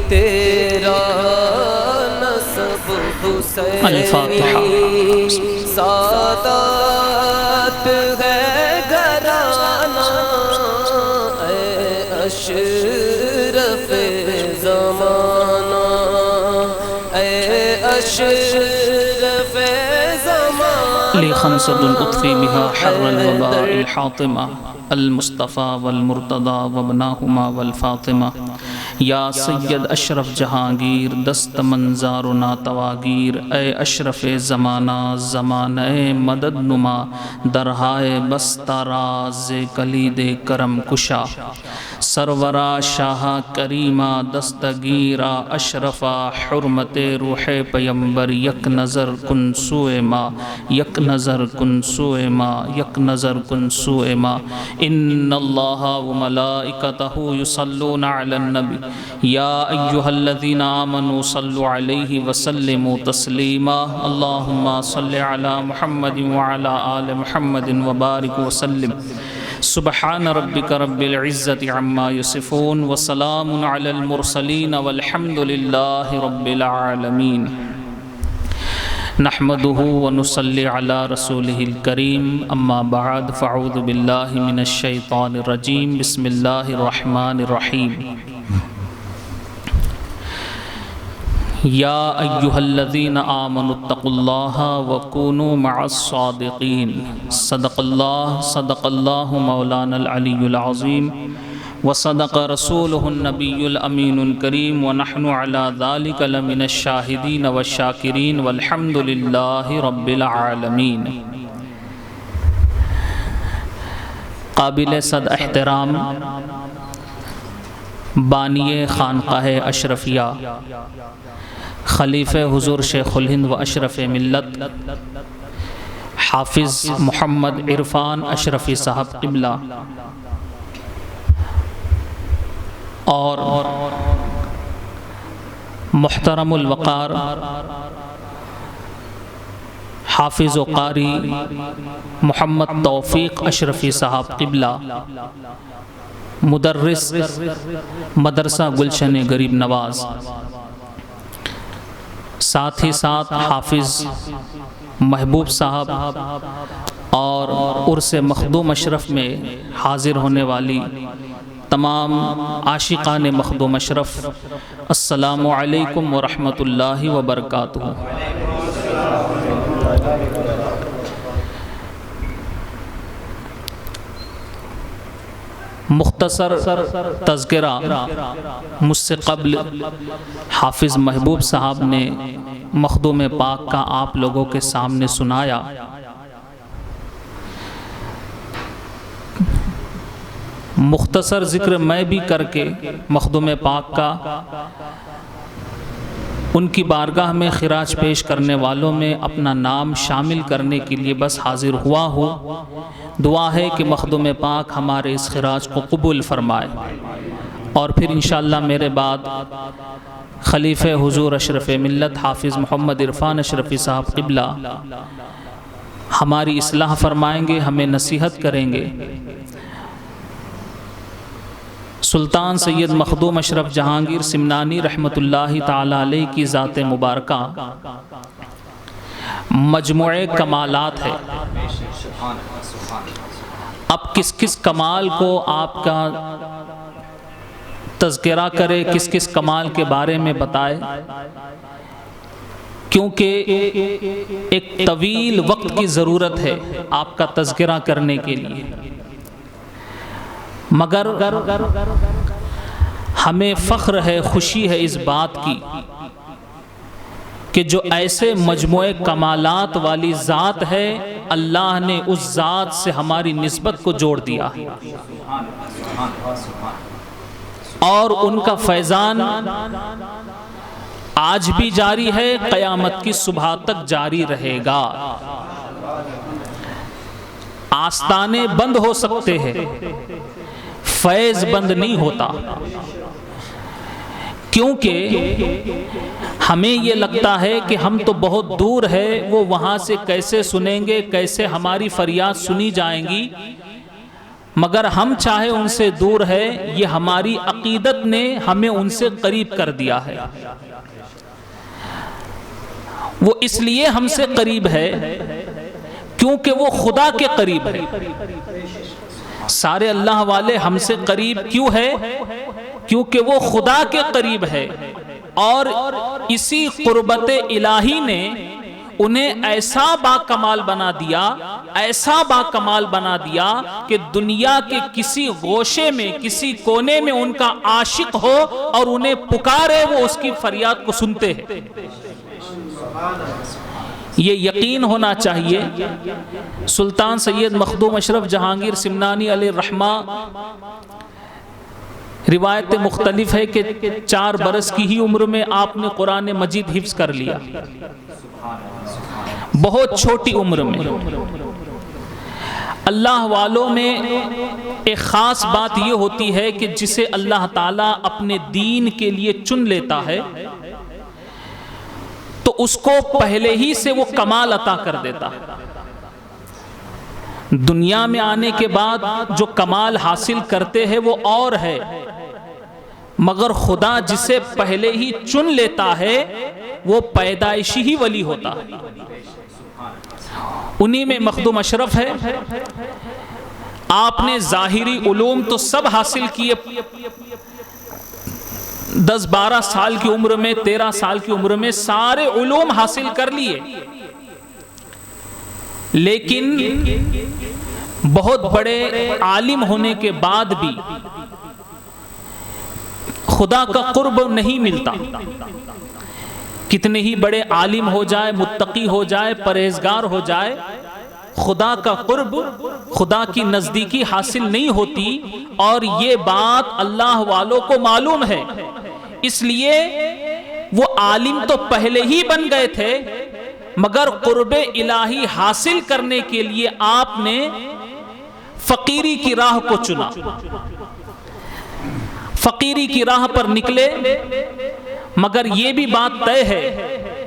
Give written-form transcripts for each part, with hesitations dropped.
तेरा नस्ब हुसैनी, सादात है घराना, ऐ अशरफ ज़माना, ऐ अशरफ ज़माना। ली खमसतुन उत्फ़ी बिहा हर्रल वबाइल हातिमा, अल मुस्तफ़ा वल मुर्तदा वबनाहुमा वल फातिमा। या सैयद अशरफ जहांगीर दस्त मंज़ार ना तवागीर, ए अशरफ ज़माना ज़माने मदद नुमा, दरहाए बस्ताराज कलीद करम कुशा। सरवरा शाह करीमा दस्तगीरा अशरफा, हुर्मते रूहे पैगंबर यक नज़र कुन सुए मा, यक नज़र कुन सुए मा, यक नज़र कुन सुए मा। इन्नल्लाह व मलाइकतहु युसल्लूना अलन नबी, या अय्युहल्लज़ीना आमनू सल्लु अलैहि वसल्लिमू तस्लीमा। अल्लाहुम्मा सल्लि अला मुहम्मदिन व अला आलि मुहम्मदिन व बारिक वसल्लिम। सुब्हान रब्बिका रब्बिल इज़्ज़ति अम्मा यसिफून व सलामुन अलल मुरसलीन वल्हम्दुलिल्लाहि रब्बिल आलमीन। नहमदुहु व नुसल्ली अला रसूलिहिल करीम, अम्मा बअद, फ़अऊज़ु बिल्लाहि मिनश शैतानिर रजीम, बिस्मिल्लाहिर रहमानिर रहीम। या अय्युहल्लज़ीना आमनुत्तक़ुल्लाहा व कूनू मअस्सादिक़ीन। सदक़ल्लाहु मौलानल अलियुल अज़ीम व सदक़ रसूलुहुन नबियुल अमीनुल करीम व नहनु अला ज़ालिका लमिनश शाहिदीन व शाकिरीन वल्हम्दुलिल्लाहि रब्बिल आलमीन। काबिल सद एहतराम बानिए खानक़ाह अशरफिया, खलीफ़े हुज़ूर शेखुल हिंद व अशरफ मिल्लत हाफिज़ मोहम्मद इरफ़ान अशरफ़ी साहब क़िबला, और मुहतरमुल वक़ार हाफिज़ व क़ारी मोहम्मद तौफ़ीक़ अशरफ़ी साहब क़िबला, मुदर्रिस मदरसा गुलशन गरीब नवाज़, साथ ही साथ हाफिज़ महबूब साहब और उर्स मखदूम अशरफ में हाज़िर होने वाली तमाम आशिक़ान मखदूम अशरफ, अस्सलामु अलैकुम व रहमतुल्लाहि व बरकातुहू। मुख्तसर तज़किरा मुझसे क़ब्ल हाफिज़ महबूब साहब ने मखदूम पाक का आप लोगों के सामने सुनाया। मुख्तसर ज़िक्र मैं भी करके मखदूम पाक का उनकी बारगाह में खिराज पेश करने वालों में अपना नाम शामिल करने के लिए बस हाजिर हुआ हूँ। दुआ है कि मखदूम पाक हमारे इस खिराज को कबूल फरमाए, और फिर इंशाअल्लाह मेरे बाद खलीफ़े हुज़ूर अशरफ मिल्लत हाफिज़ मोहम्मद इरफ़ान अशरफ़ी साहब क़िबला हमारी इस्लाह फरमाएंगे, हमें नसीहत करेंगे। सुल्तान सैयद मखदूम अशरफ जहांगीर सिमनानी रहमतुल्लाहि ताला अलैह की ज़ात मुबारका मजमुए कमालात है। अब किस किस कमाल को आपका तज़किरा करे, किस किस कमाल के बारे में बताए, क्योंकि एक तवील वक्त की ज़रूरत है आपका तज़किरा करने के लिए। मगर हमें फ़ख्र है, खुशी है इस बात की कि जो ऐसे मजमुए कमालात वाली ज़ात है, अल्लाह ने उस ज़ात से हमारी निस्बत को जोड़ दिया है, और उनका फैज़ान आज भी जारी है, क़यामत की सुबह तक जारी रहेगा। आस्ताने बंद हो सकते हैं, फैज़ बंद नहीं होता, क्योंकि हमें ये लगता है कि हम तो बहुत दूर है, वो वहाँ से कैसे सुनेंगे, कैसे हमारी फरियाद सुनी जाएंगी। मगर हम चाहे उनसे दूर है, ये हमारी अकीदत ने हमें उनसे करीब कर दिया है। वो इसलिए हमसे करीब है क्योंकि वो खुदा के करीब है। सारे अल्लाह वाले हमसे करीब क्यों है? क्योंकि वो खुदा के करीब है, और इसी कुर्बत इलाही ने उन्हें ऐसा बाकमाल बना दिया, ऐसा बाकमाल बना दिया कि दुनिया के किसी गोशे में, किसी कोने में उनका आशिक हो और उन्हें पुकारे, वो उसकी फरियाद को सुनते हैं। ये यकीन होना चाहिए। सुल्तान सैयद मखदूम अशरफ जहांगीर सिमनानी अलैहिर्रहमा, रिवायत मुख्तलिफ है कि 4 बरस की ही उम्र में आपने कुरान मजीद हिफ्ज कर लिया, बहुत छोटी उम्र में। अल्लाह वालों में एक ख़ास बात यह होती है कि जिसे अल्लाह ताला अपने दीन के लिए चुन लेता है तो उसको पहले ही से वो कमाल अता कर देता है। दुनिया में आने के बाद जो कमाल हासिल करते हैं वो और है, मगर खुदा जिसे पहले ही चुन लेता है वो पैदाइशी ही वली होता है। उन्हीं में मखदूम अशरफ है। आपने ज़ाहिरी उलूम तो सब हासिल किए, 10-12 साल की उम्र में, 13 साल की उम्र में सारे उलूम हासिल कर लिए, लेकिन बहुत बड़े आलिम होने के बाद भी खुदा का कुर्ब नहीं मिलता। कितने ही बड़े आलिम हो जाए, मुत्तकी हो जाए, परहेजगार हो जाए, खुदा का कुर्ब, खुदा की नजदीकी हासिल नहीं होती। और ये बात अल्लाह वालों को मालूम है, इसलिए वो आलिम तो पहले ही बन गए थे, मगर कुर्बे इलाही हासिल करने के लिए आपने फकीरी की राह को चुना, फकीरी की राह पर निकले। मगर ये भी बात तय है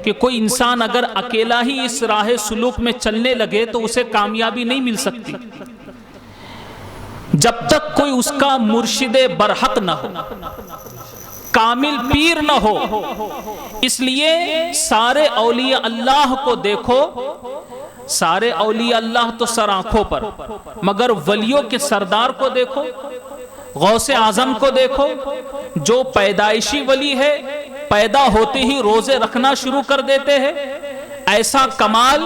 कि कोई इंसान अगर अकेला ही इस राह सुलूक में चलने लगे तो उसे कामयाबी नहीं मिल सकती, जब तक कोई उसका मुर्शिदे बरहक न हो, कामिल पीर न हो। इसलिए सारे औलिया अल्लाह को देखो, सारे औलिया अल्लाह तो सर आंखों पर, मगर वलियों के सरदार को देखो, गौसे आजम को देखो, जो पैदाइशी वली है, पैदा होते ही रोजे रखना शुरू कर देते हैं। ऐसा कमाल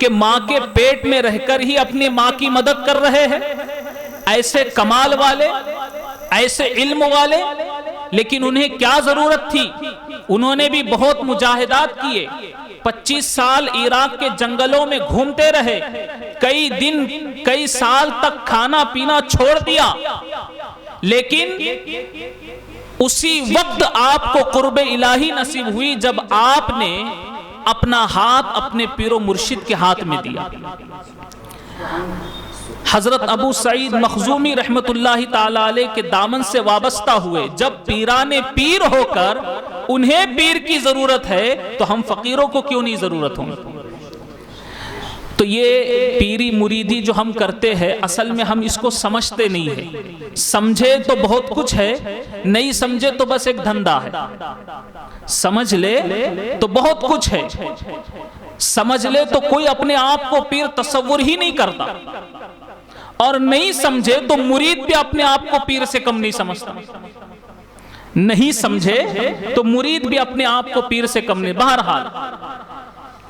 कि माँ के पेट में रहकर ही अपनी माँ की मदद कर रहे हैं। ऐसे कमाल वाले, ऐसे इल्म वाले, लेकिन उन्हें क्या जरूरत थी? उन्होंने भी बहुत मुजाहिदात किए, 25 साल इराक के जंगलों में घूमते रहे, कई दिन कई साल तक खाना पीना छोड़ दिया, लेकिन उसी वक्त आपको कुर्बे इलाही नसीब हुई जब आपने अपना हाथ अपने पीरो मुर्शिद के हाथ में दिया। हजरत अबू सईद मखजूमी रहमतुल्लाहि ताला अलैह के दामन से वाबस्ता हुए। जब पीराने पीर होकर उन्हें पीर की जरूरत है तो हम फकीरों को क्यों नहीं जरूरत होगी? तो ये पीरी मुरीदी जो हम करते हैं, असल में हम इसको समझते नहीं है। समझे तो बहुत कुछ है, नहीं समझे तो बस एक धंधा है। समझ ले तो बहुत कुछ है, समझ ले तो कोई अपने आप को पीर तस्वुर ही नहीं करता, और नहीं समझे तो मुरीद भी अपने आप को पीर से कम नहीं समझता। नहीं समझे तो मुरीद भी अपने आप को पीर से कम नहीं। बहरहाल,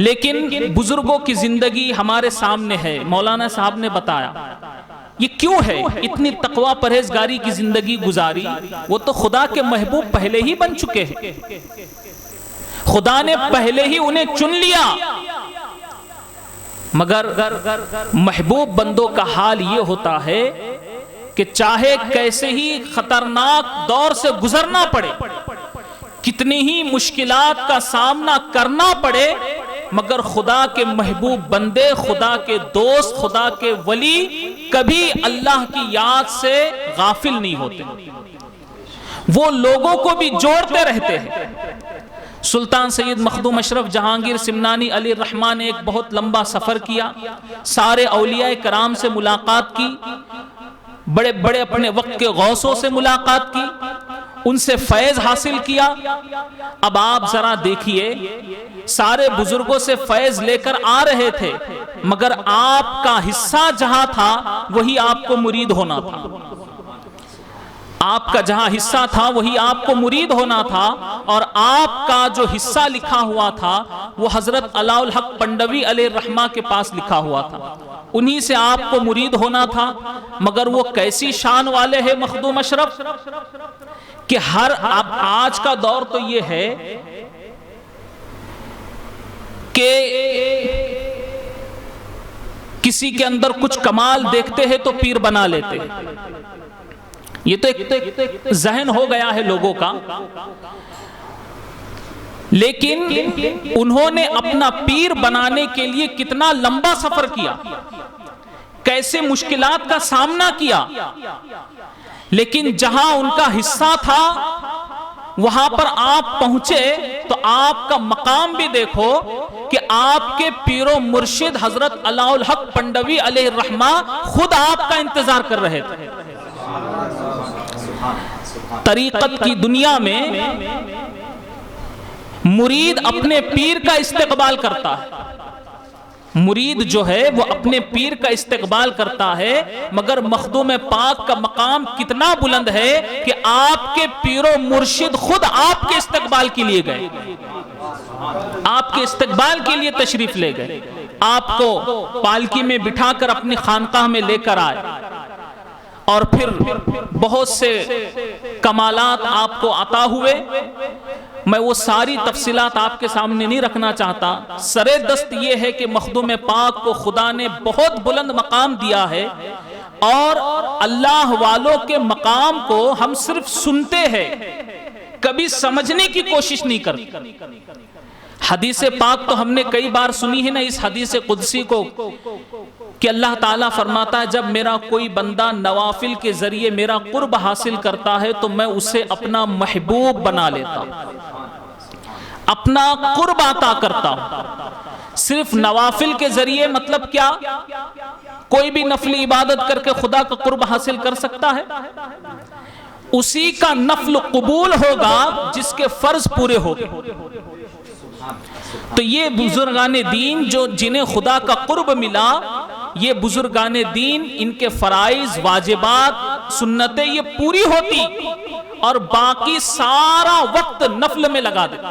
लेकिन बुजुर्गों की जिंदगी हमारे सामने है। मौलाना साहब ने बताया ये क्यों है, इतनी तकवा परहेजगारी की जिंदगी गुजारी। वो तो खुदा के महबूब पहले ही बन चुके हैं, खुदा ने पहले ही उन्हें चुन लिया। मगर महबूब बंदों का हाल ये होता है कि चाहे कैसे ही खतरनाक दौर से गुजरना पड़े, कितनी ही मुश्किलात का सामना करना पड़े, मगर खुदा के महबूब बंदे, खुदा के दोस्त, खुदा के वली कभी अल्लाह की याद से गाफिल नहीं होते। वो लोगों को भी जोड़ते रहते हैं। सुल्तान सैयद मखदूम अशरफ जहांगीर सिमनानी अलैहिर्रहमा ने एक बहुत लंबा सफर किया, सारे औलिया कराम से मुलाकात की, बड़े बड़े अपने वक्त के गौसों से मुलाकात की, उनसे फैज हासिल किया। अब आप जरा देखिए, सारे बुजुर्गों से फैज लेकर आ रहे थे, मगर आपका हिस्सा जहां था वही आपको मुरीद होना था। आपका जहां हिस्सा था वही आपको मुरीद होना था, और आपका जो हिस्सा लिखा हुआ था वो हजरत अलाउल हक पंडवी अलैहिर्रहमा के पास लिखा हुआ था, उन्हीं से आपको मुरीद होना था। मगर वो कैसी शान वाले हैं मखदूम अशरफ कि हर अब आज का दौर तो ये है कि किसी के अंदर कुछ कमाल देखते हैं तो पीर बना लेते हैं। ये तो एक जहन हो गया है लोगों का। लेकिन उन्होंने अपना पीर बनाने के लिए कितना लंबा सफर किया, कैसे मुश्किलात का सामना किया, लेकिन जहां उनका हिस्सा था वहां पर आप पहुंचे तो आपका मकाम भी देखो कि आपके पीरो मुर्शिद हजरत अलाउल हक पंडवी अलैहिर्रहमा खुद आपका इंतजार कर रहे थे। तरीकत की दुनिया में मुरीद अपने पीर का इस्तेकबाल करता है, मुरीद जो है वो अपने पीर का इस्तेकबाल करता है, मगर मखदूम पाक का मकाम कितना बुलंद है कि आपके पीरो मुर्शिद खुद आपके इस्तेकबाल के लिए गए, आपके इस्तेकबाल के लिए तशरीफ ले गए, आपको पालकी में बिठाकर अपनी खानकाह में लेकर आए, और फिर बहुत से कमालात आपको अता हुए। मैं वो सारी तफसीलात आपके सामने नहीं रखना चाहता। सरे दस्त ये है कि मखदूम पाक को खुदा ने बहुत बुलंद मकाम दिया है, और अल्लाह वालों के मकाम को हम सिर्फ सुनते हैं, कभी समझने की कोशिश नहीं करते। हदीस पाक तो हमने कई बार सुनी है ना, इस हदीस कुदसी को कि अल्लाह ताला फरमाता है, जब मेरा कोई बंदा नवाफिल के जरिए मेरा कुर्ब हासिल करता है तो मैं उसे अपना महबूब बना लेता हूं, अपना कुर्ब अता करता हूं। सिर्फ नवाफिल के जरिए मतलब क्या? कोई भी नफली इबादत करके खुदा का कुर्ब हासिल कर सकता है? उसी का नफल कबूल होगा जिसके फर्ज पूरे हो गए। तो ये बुजुर्गाने दीन जो जिन्हें खुदा का कुर्ब मिला, ये बुजुर्गाने दीन, इनके फराइज वाजिबात सुन्नतें ये पूरी होती और बाकी सारा वक्त नफल में लगा देते,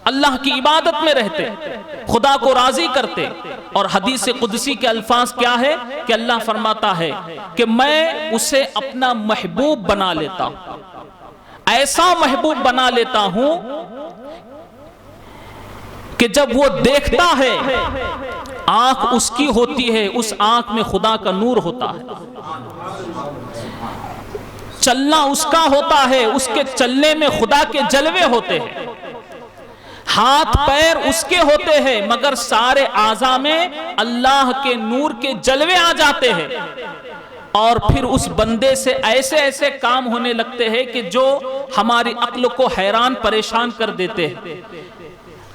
अल्लाह की इबादत में रहते, खुदा को राजी करते। और हदीस कुदसी के अल्फाज क्या है कि अल्लाह फरमाता है कि मैं उसे अपना महबूब बना लेता हूं, ऐसा महबूब बना लेता हूं कि जब वो देखता है आंख उसकी होती है, उस आंख में खुदा का नूर होता है, चलना उसका होता है, उसके चलने में खुदा के जलवे होते हैं, हाथ पैर उसके होते हैं, मगर सारे आज़ा में अल्लाह के नूर के जलवे आ जाते हैं। और फिर उस बंदे से ऐसे ऐसे काम होने लगते हैं कि जो हमारी अक्ल को हैरान परेशान कर देते हैं।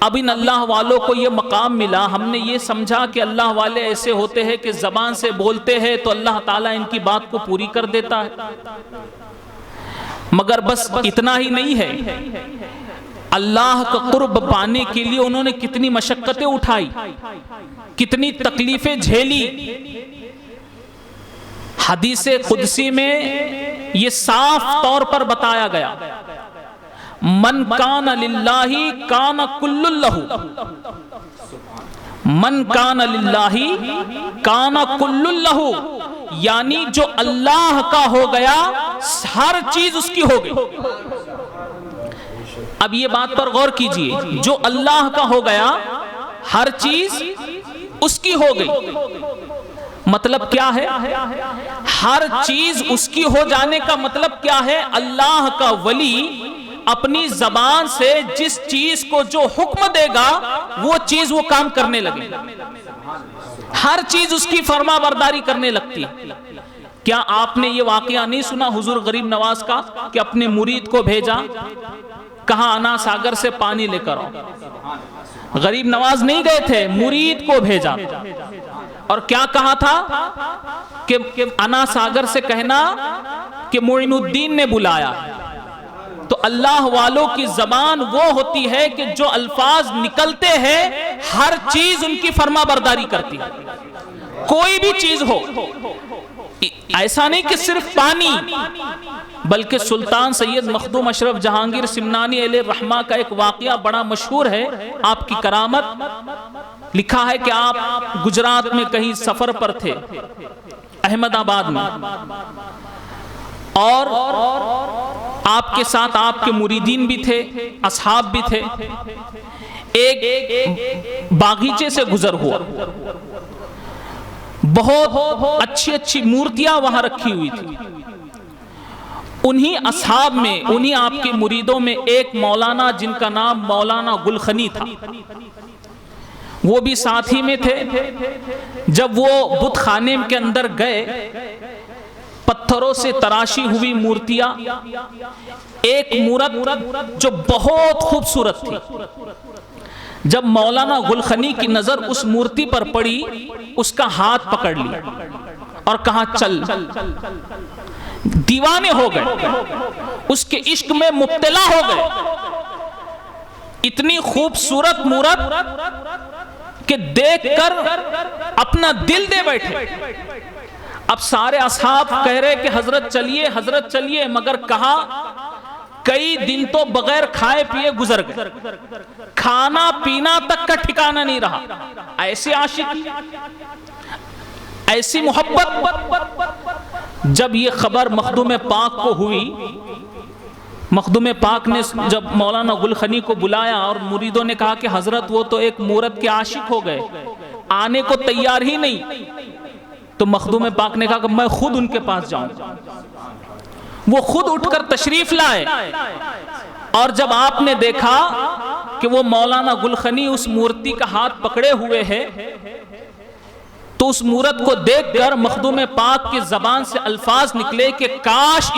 अब इन अल्लाह वालों को ये मकाम मिला, हमने ये समझा कि अल्लाह वाले ऐसे होते हैं कि जबान से बोलते हैं तो अल्लाह ताला इनकी बात को पूरी कर देता है। मगर बस इतना ही नहीं है, अल्लाह का कुर्ब पाने के लिए उन्होंने कितनी मशक्कतें उठाई, कितनी तकलीफें झेली। हदीस कुदसी में ये साफ तौर पर बताया गया, मन कान लिल्लाही कान कुल्लुल्लहु, मन कान लिल्लाही कान कुल्लुल्लहु, यानी जो अल्लाह का हो गया हर चीज उसकी हो गई। अब ये बात पर गौर कीजिए, जो अल्लाह का हो गया हर चीज उसकी हो गई, मतलब क्या है? हर चीज उसकी हो जाने का मतलब क्या है? अल्लाह का वली अपनी जबान से जिस चीज को जो हुक्म देगा वो चीज वो काम करने लगे, हर चीज उसकी फरमाबरदारी करने लगती है। क्या आपने ये वाकया नहीं सुना हुजूर गरीब नवाज का कि अपने मुरीद को भेजा, कहा आना सागर से पानी लेकर आओ? गरीब नवाज नहीं गए थे, मुरीद को भेजा। और क्या कहा था कि अना सागर से कहना कि मोइनुद्दीन ने बुलाया। तो अल्लाह वालों की जबान वो होती है कि जो अल्फाज निकलते हैं हर चीज उनकी फर्मा बरदारी करती है। कोई भी चीज हो, ऐसा नहीं कि सिर्फ पानी, बल्कि सुल्तान सैयद मखदूम अशरफ जहांगीर सिमनानी अलैहि रहमा का एक वाकया बड़ा मशहूर है, आपकी करामत। लिखा है कि आप गुजरात में कहीं सफर पर थे, अहमदाबाद में, और आपके साथ आपके मुरीदीन भी थे, असहाब भी थे। एक बागीचे से गुजर हुआ, बहुत अच्छी अच्छी मूर्तियां वहां रखी हुई थी। उन्हीं असहाब में, उन्हीं आपके मुरीदों में एक मौलाना जिनका नाम मौलाना गुलखनी था, वो भी साथ ही में थे। जब वो बुत खाने के अंदर गए, पत्थरों से तराशी हुई मूर्तियां, एक मूरत जो बहुत खूबसूरत थी, जब मौलाना गुलखनी की नजर उस मूर्ति पर पड़ी, उसका हाथ पकड़ लिया और कहा चल। दीवाने हो गए, उसके इश्क में मुब्तला हो गए। इतनी खूबसूरत मूरत कि देखकर अपना दिल दे बैठे। अब सारे असहाब कह रहे कि हजरत चलिए, हजरत चलिए, मगर कहा कई दिन तो बगैर खाए पिए गुजर गए, खाना पीना तक का ठिकाना नहीं रहा। ऐसी आशिक, ऐसी मोहब्बत। जब ये खबर मखदूम पाक को हुई, मखदूम पाक ने जब मौलाना गुलखनी को बुलाया और मुरीदों ने कहा कि हजरत वो तो एक मूरत के आशिक हो गए, आने को तैयार ही नहीं, तो मखदूम पाक ने कहा कि मैं खुद उनके पास जाऊं। वो खुद उठकर तशरीफ लाए, और जब आपने देखा कि वो मौलाना गुलखनी उस मूर्ति का हाथ पकड़े हुए है, तो उस मूरत को देखकर मखदूम पाक की जबान से अल्फाज निकले कि काश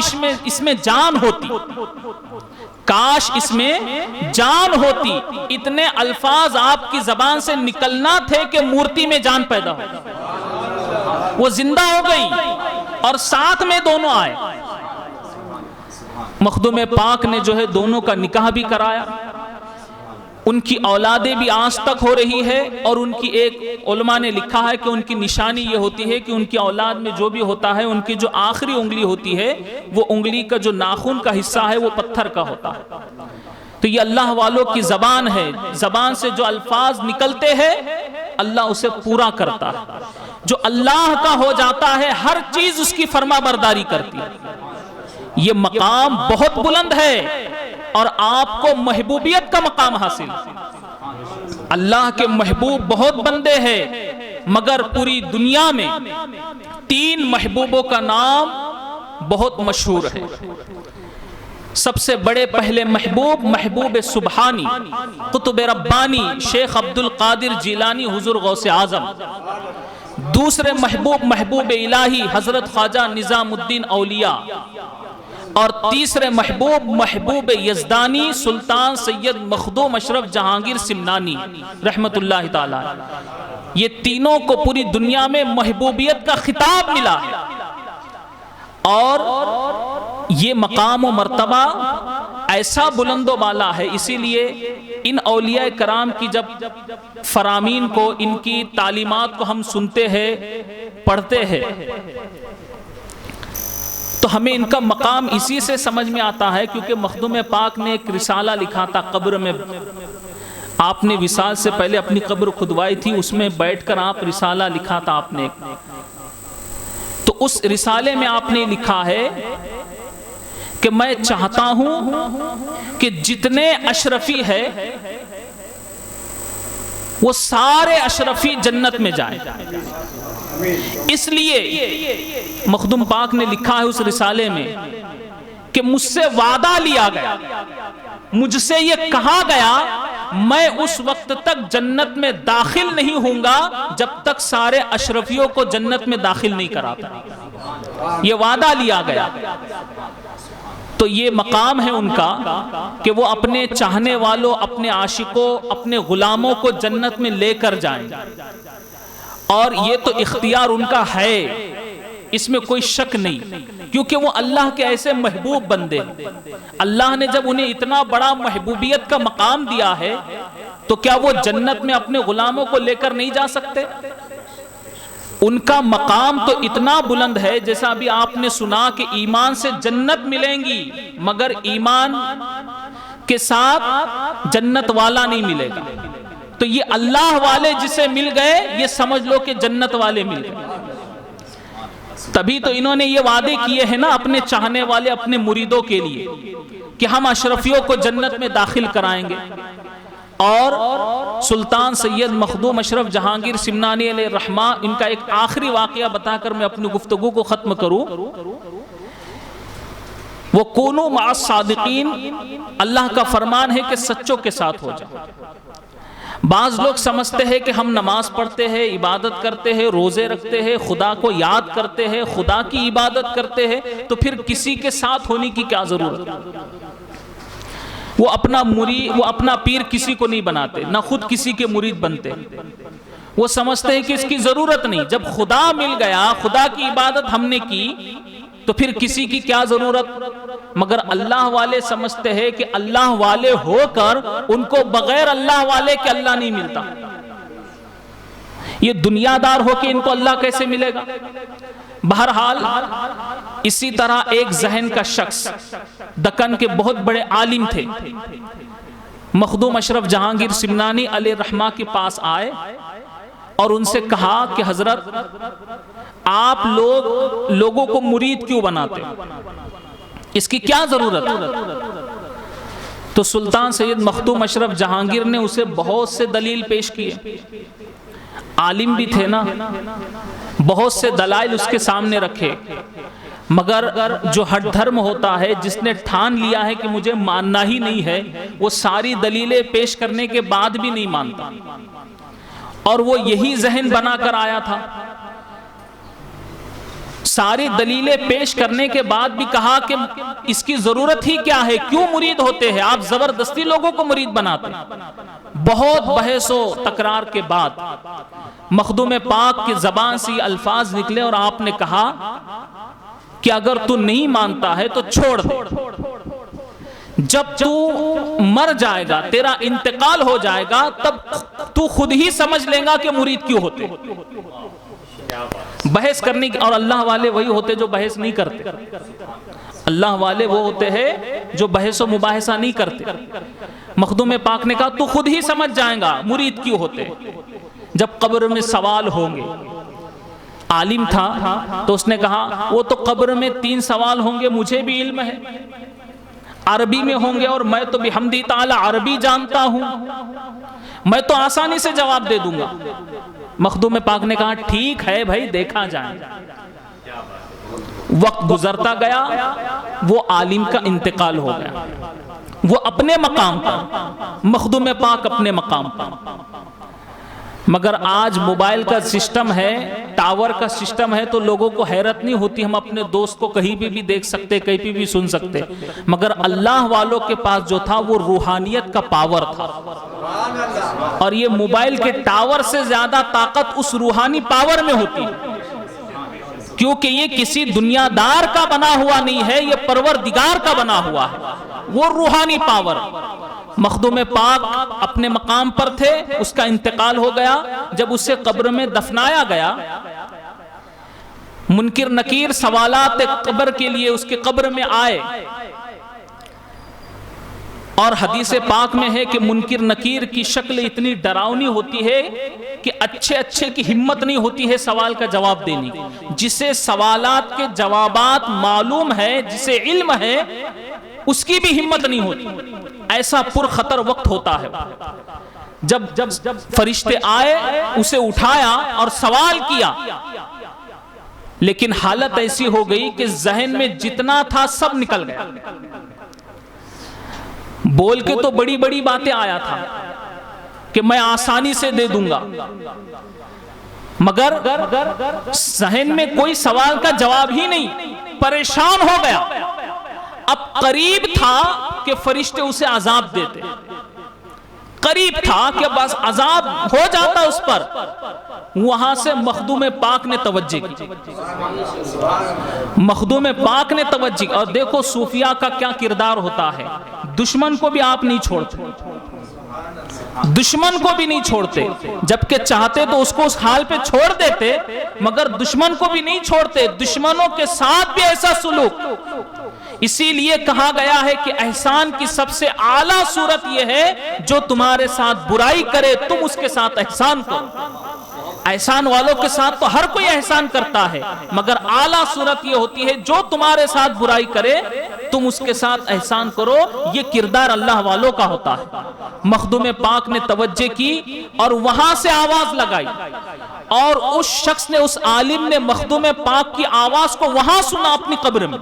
इसमें जान होती, काश इसमें जान होती। इतने अल्फाज आपकी जबान से निकलना थे कि मूर्ति में जान पैदा हो, वो जिंदा हो गई और साथ में दोनों आए। मखदूम पाक ने जो है दोनों का निकाह भी कराया, उनकी औलादें भी आज तक हो रही है। और उनकी एक उलमा ने लिखा है कि उनकी निशानी ये होती है कि उनकी औलाद में जो भी होता है, उनकी जो आखिरी उंगली होती है, वो उंगली का जो नाखून का हिस्सा है वो पत्थर का होता है। तो ये अल्लाह वालों की जबान है, जबान से जो अल्फाज निकलते हैं अल्लाह उसे पूरा करता है। जो अल्लाह का हो जाता है हर चीज उसकी फर्मा बरदारी करती है। ये मकाम बहुत बुलंद है और आपको महबूबियत का मकाम हासिल। अल्लाह के महबूब बहुत बंदे हैं, मगर पूरी दुनिया में 3 महबूबों का नाम बहुत मशहूर है। सबसे बड़े पहले महबूब, महबूब सुबहानी कुतुब रब्बानी शेख अब्दुल कादिर जिलानी हुजूर गौसे आजम। दूसरे महबूब, महबूब इलाही हजरत ख्वाजा निजामुद्दीन औलिया। और तीसरे महबूब, महबूब यज़दानी सुल्तान सैयद मखदूम अशरफ जहांगीर सिमनानी रहमतुल्लाह ताला। ये तीनों को पूरी दुनिया में महबूबियत का खिताब मिला है। और ये मकाम व मर्तबा ऐसा बुलंदो बाला है, इसीलिए इन औलिया कराम की जब फरामीन को, इनकी तालीमात को हम सुनते हैं, पढ़ते हैं, तो हमें इनका मकाम इसी से समझ में आता है क्योंकि मखदूम पाक ने एक रिसाला लिखा था कब्र में। आपने विसाल से पहले अपनी कब्र खुदवाई थी, उसमें बैठकर आप रिसाला लिखा था आपने। तो उस रिसाले में आपने लिखा है कि मैं चाहता हूं कि जितने अशरफी है वो सारे अशरफी जन्नत में जाएं। इसलिए मखदूम पाक ने लिखा है उस रिसाले में कि मुझसे वादा लिया गया, मुझसे ये कहा गया, मैं उस वक्त तक जन्नत में दाखिल नहीं होऊंगा जब तक सारे अशरफियों को जन्नत में दाखिल नहीं कराता। ये वादा लिया गया। तो ये मकाम है उनका कि वो अपने चाहने वालों, अपने आशिकों, अपने गुलामों को जन्नत में लेकर जाएं। और ये तो इख्तियार उनका है, इसमें कोई शक नहीं, क्योंकि वो अल्लाह के ऐसे महबूब बंदे। अल्लाह ने जब उन्हें इतना बड़ा महबूबियत का मकाम दिया है तो क्या वो जन्नत में अपने गुलामों को लेकर नहीं जा सकते? उनका मकाम तो इतना बुलंद है, जैसा अभी आपने सुना कि ईमान से जन्नत मिलेंगी, मगर ईमान के साथ जन्नत वाला नहीं मिलेगा। तो ये अल्लाह वाले जिसे मिल गए, ये समझ लो कि जन्नत वाले मिल गए। तभी तो इन्होंने ये वादे किए हैं ना अपने चाहने वाले, अपने मुरीदों के लिए, कि हम अशरफियों को जन्नत में दाखिल कराएंगे। और सुल्तान सैयद मखदूम अशरफ जहांगीर सिमनानी अलैहि रहमा, इनका एक आखिरी वाकया बताकर मैं अपनी गुफ्तगू को खत्म करूं। वो कूनू मअस सादिकीन, अल्लाह का फरमान है कि सच्चों के साथ हो जाओ। बाज लोग समझते हैं कि हम नमाज पढ़ते हैं, इबादत करते हैं, रोजे रखते हैं, खुदा को याद करते हैं, खुदा की इबादत करते हैं, तो फिर किसी के साथ होने की क्या जरूरत? वो अपना पीर किसी को नहीं बनाते, ना खुद किसी के मुरीद बनते। वो समझते हैं कि इसकी जरूरत नहीं। जब खुदा मिल गया, खुदा की इबादत हमने की, तो फिर किसी की क्या जरूरत? मगर अल्लाह वाले समझते हैं कि अल्लाह वाले होकर उनको बगैर अल्लाह वाले के अल्लाह नहीं मिलता। ये दुनियादार होकर इनको अल्लाह कैसे मिलेगा? बहरहाल इसी तरह एक जहन का शख्स, दक्कन के बहुत बड़े आलिम थे, मखदूम अशरफ जहांगीर सिमनानी अलैहि रहमा के पास आए और उनसे कहा कि हजरत आप लोगों को मुरीद क्यों बनाते हो, इसकी क्या जरूरत? तो सुल्तान सैयद मखदूम अशरफ जहांगीर ने उसे बहुत से दलील पेश किए। आलिम भी थे ना, बहुत से दलाइल उसके सामने रखे, मगर जो हठ धर्म होता है, जिसने ठान लिया है कि मुझे मानना ही नहीं है, वो सारी दलीलें पेश करने के बाद भी नहीं मानता। और वो यही जहन बनाकर आया था। सारी दलीलें पेश करने के बाद भी कहा कि इसकी जरूरत ही क्या है, क्यों मुरीद होते हैं आप, जबरदस्ती लोगों को मुरीद बनाते हैं। बहुत बहसो तकरार के बाद मखदूम पाक की जबान से अल्फाज निकले और आपने कहा कि अगर तू नहीं मानता है तो छोड़ दे, जब तू मर जाएगा, तेरा इंतकाल हो जाएगा, तब तू खुद ही समझ लेगा कि मुरीद क्यों होते। बहस करने की, और अल्लाह वाले वही होते जो बहस नहीं करते। अल्लाह वाले वो होते हैं जो बहस व मुबाहिसा नहीं करते। मखदूम पाक ने कहा तू खुद ही समझ जाएगा मुरीद क्यों होते, जब कब्र में सवाल होंगे। आलिम था तो उसने कहा वो तो कब्र में 3 सवाल होंगे, मुझे भी इल्म है, अरबी में होंगे, और मैं तो बिहम्दी ताला अरबी जानता हूं, मैं तो आसानी से जवाब दे दूंगा। मखदूम पाक ने कहा ठीक है भाई, देखा जाए। वक्त गुजरता गया, वो आलिम का इंतकाल हो गया, वो अपने मकाम पर, मखदूम पाक अपने मकाम पर। मगर आज मोबाइल का सिस्टम है, टावर का सिस्टम है, तो लोगों को हैरत नहीं होती, हम अपने दोस्त को कहीं भी देख सकते, कहीं पे भी सुन सकते। मगर अल्लाह वालों के पास जो था वो रूहानियत का पावर था, और ये मोबाइल के टावर से ज्यादा ताकत उस रूहानी पावर में होती है, क्योंकि ये किसी दुनियादार का बना हुआ नहीं है, ये परवरदिगार का बना हुआ है, वो रूहानी पावर। मखदूम पाक अपने मकाम पर थे, उसका इंतकाल हो गया। जब उसे कब्र में दफनाया गया, मुनकिर नकीर सवालात कब्र के लिए उसके कब्र में आए, और हदीस पाक में है कि मुनकिर नकीर की शक्ल इतनी डरावनी होती है कि अच्छे की हिम्मत नहीं होती है सवाल का जवाब देने की। जिसे सवालात के जवाबात मालूम है, जिसे इल्म है, उसकी भी हिम्मत नहीं होती। ऐसा पुरखतर वक्त होता है। जब फरिश्ते आए, उसे उठाया और सवाल किया, लेकिन हालत ऐसी हो गई कि जहन में जितना था सब निकल गया। बोल के तो बड़ी बड़ी बातें आया था कि मैं आसानी से दे दूंगा, मगर जहन में कोई सवाल का जवाब ही नहीं, परेशान हो गया। अब करीब था कि फरिश्ते उसे अजाब देते, करीब था कि बस अजाब हो जाता उस पर, वहां से मखदूम पाक ने तवज्जो की, मखदूम पाक ने तवज्जो। और देखो सूफिया का क्या किरदार होता है, दुश्मन को भी आप नहीं छोड़ते, दुश्मन को भी नहीं छोड़ते, जबकि चाहते तो उसको उस हाल पे छोड़ देते, मगर दुश्मन को भी नहीं छोड़ते, दुश्मनों के साथ भी ऐसा सुलूक। इसीलिए कहा गया है कि एहसान की सबसे आला सूरत यह है जो तुम्हारे साथ बुराई करे तुम उसके साथ एहसान करो। एहसान वालों के साथ तो हर कोई एहसान करता है, मगर आला सूरत यह होती है जो तुम्हारे साथ बुराई करे तुम उसके साथ एहसान करो। ये किरदार अल्लाह वालों का होता है। मखदूम पाक ने तवज्जो की और वहां से आवाज लगाई, और उस शख्स ने, उस आलिम ने मखदूम पाक की आवाज को वहां सुना अपनी कब्र में।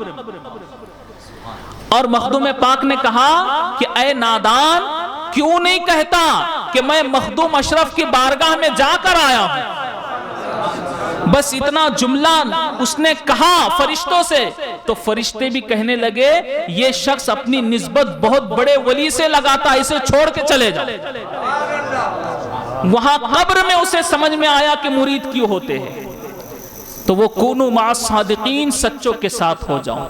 और मखदूम पाक ने कहा कि ऐ नादान, क्यों नहीं कहता कि मैं मखदूम अशरफ की बारगाह में जाकर आया हूं। बस इतना जुमला उसने कहा फरिश्तों से, तो फरिश्ते भी कहने लगे ये शख्स अपनी निस्बत बहुत बड़े वली से लगाता, इसे छोड़ के चले जाओ। वहां कब्र में उसे समझ में आया कि मुरीद क्यों होते हैं। तो वो कूनू मास सादिकीन, सच्चों के साथ हो जाओ।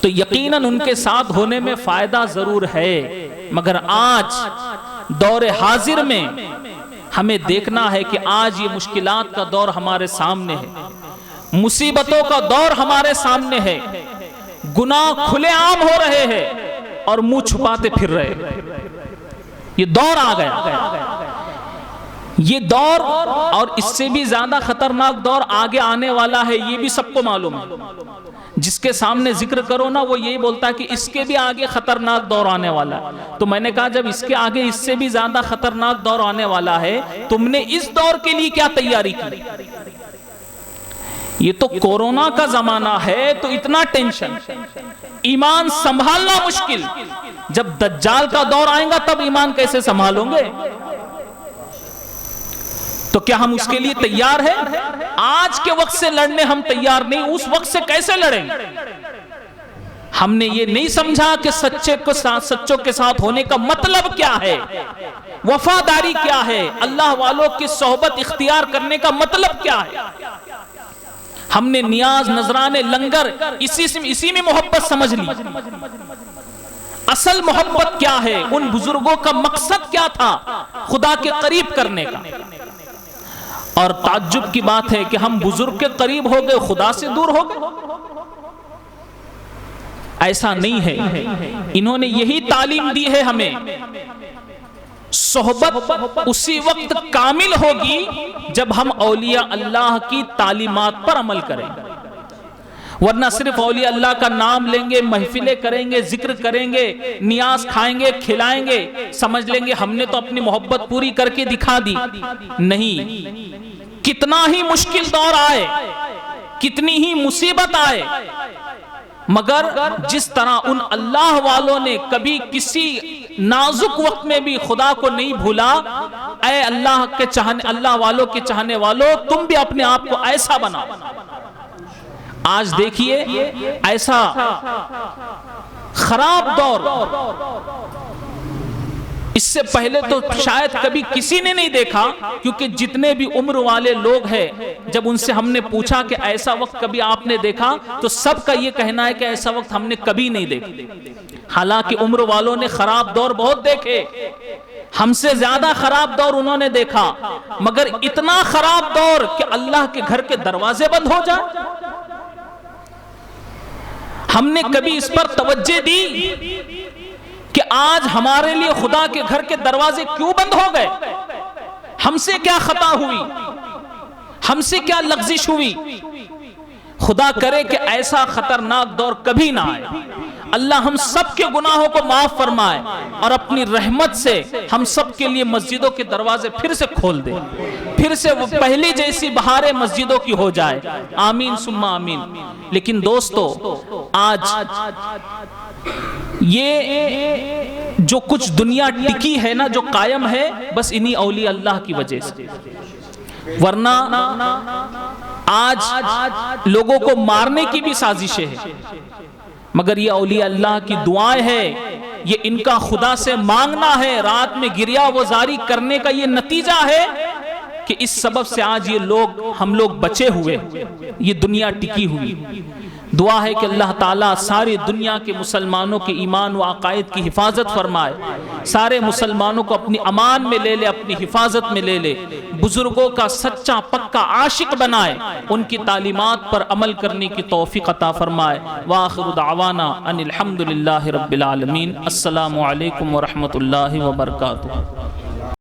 तो यकीनन उनके साथ होने में फायदा जरूर है, मगर आज दौरे हाजिर में हमें देखना है कि आज ये मुश्किलात का दौर हमारे सामने है, मुसीबतों का दौर हमारे सामने है, गुनाह खुलेआम हो रहे हैं और मुंह छुपाते फिर रहे हैं। ये दौर आ गया, ये दौर, और इससे भी ज्यादा खतरनाक दौर आगे आने वाला है, ये भी सबको मालूम है। जिसके सामने जिक्र करो ना, वो यही बोलता है कि इसके भी आगे खतरनाक दौर आने वाला है। तो मैंने कहा जब इसके आगे इससे भी ज्यादा खतरनाक दौर आने वाला है, तुमने इस दौर के लिए क्या तैयारी की? ये तो कोरोना का जमाना है, तो इतना टेंशन, ईमान संभालना मुश्किल। जब दज्जाल का दौर आएगा तब ईमान कैसे संभालोगे? तो क्या हम उसके लिए तैयार हैं? आज के वक्त से लड़ने हम तैयार नहीं, उस वक्त से कैसे लड़ेंगे? हमने ये नहीं समझा कि सच्चों के साथ होने का मतलब क्या है, वफादारी क्या है, अल्लाह वालों की सोहबत इख्तियार करने का मतलब क्या है। हमने नियाज, नजराने, लंगर इसी में मोहब्बत समझ ली। असल मोहब्बत क्या है? उन बुजुर्गों का मकसद क्या था? खुदा के करीब करने का। और ताज्जुब की बात है कि हम बुजुर्ग के करीब हो गए, खुदा से दूर हो गए। ऐसा नहीं है, इन्होंने यही तालीम दी है हमें। सोहबत उसी वक्त कामिल होगी जब हम औलिया अल्लाह की तालीमात पर अमल करें, वरना सिर्फ औलिया अल्लाह का नाम लेंगे, महफिलें करेंगे, जिक्र करेंगे, नियाज खाएंगे, खिलाएंगे, समझ लेंगे हमने तो अपनी मोहब्बत पूरी करके दिखा दी। नहीं, कितना ही मुश्किल दौर आए, कितनी ही मुसीबत आए, मगर जिस तरह उन अल्लाह वालों ने कभी किसी नाजुक वक्त में भी खुदा को नहीं भूला, ऐ अल्लाह के चाहने, अल्लाह वालों के चाहने वालों, तुम भी अपने आप को ऐसा बनाओ। आज देखिए ऐसा खराब दौर इससे पहले तो शायद कभी किसी ने नहीं देखा, क्योंकि जितने भी उम्र वाले लोग हैं, जब उनसे हमने पूछा कि ऐसा वक्त कभी आपने देखा, तो सबका ये कहना है कि ऐसा वक्त हमने कभी नहीं देखा। हालांकि उम्र वालों ने खराब दौर बहुत देखे, हमसे ज्यादा खराब दौर उन्होंने देखा, मगर इतना खराब दौर कि अल्लाह के घर के दरवाजे बंद हो जाए, हमने कभी इस पर तवज्जो दी कि आज हमारे लिए खुदा के घर के दरवाजे क्यों बंद हो गए? हमसे क्या खता हुई, हमसे क्या लग़ज़िश हुई? खुदा करे कि ऐसा खतरनाक दौर कभी ना आए। अल्लाह हम सब के गुनाहों को माफ फरमाए और अपनी रहमत से हम सब के लिए मस्जिदों के दरवाजे फिर से खोल दे, फिर से वो पहली जैसी बहारें मस्जिदों की हो जाए। आमीन सुम्मा आमीन। लेकिन दोस्तों, आज ये जो कुछ दुनिया टिकी है ना, जो कायम है, बस इन्हीं औलिया अल्लाह की वजह से। वरना आज लोगों को मारने की भी साजिशें हैं, मगर ये औलिया अल्लाह की दुआएं हैं ये इनका खुदा से मांगना है, रात में गिरिया वजारी करने का ये नतीजा है कि इस सबब से आज ये लोग, हम लोग बचे हुए, ये दुनिया टिकी हुई। दुआ है कि अल्लाह ताला सारी दुनिया के मुसलमानों के ईमान व अकायद की हिफाजत फरमाए, सारे मुसलमानों को अपनी अमान में ले ले, अपनी हिफाजत में ले ले, बुजुर्गों का सच्चा पक्का आशिक बनाए, उनकी तालीमात पर अमल करने की तौफीक अता फरमाए। वाखिरु दावाना अनिल हम्दुलिल्लाहि रब्बिल आलमीन। अस्सलामु अलैकुम व रहमतुल्लाहि व बरकातुहू।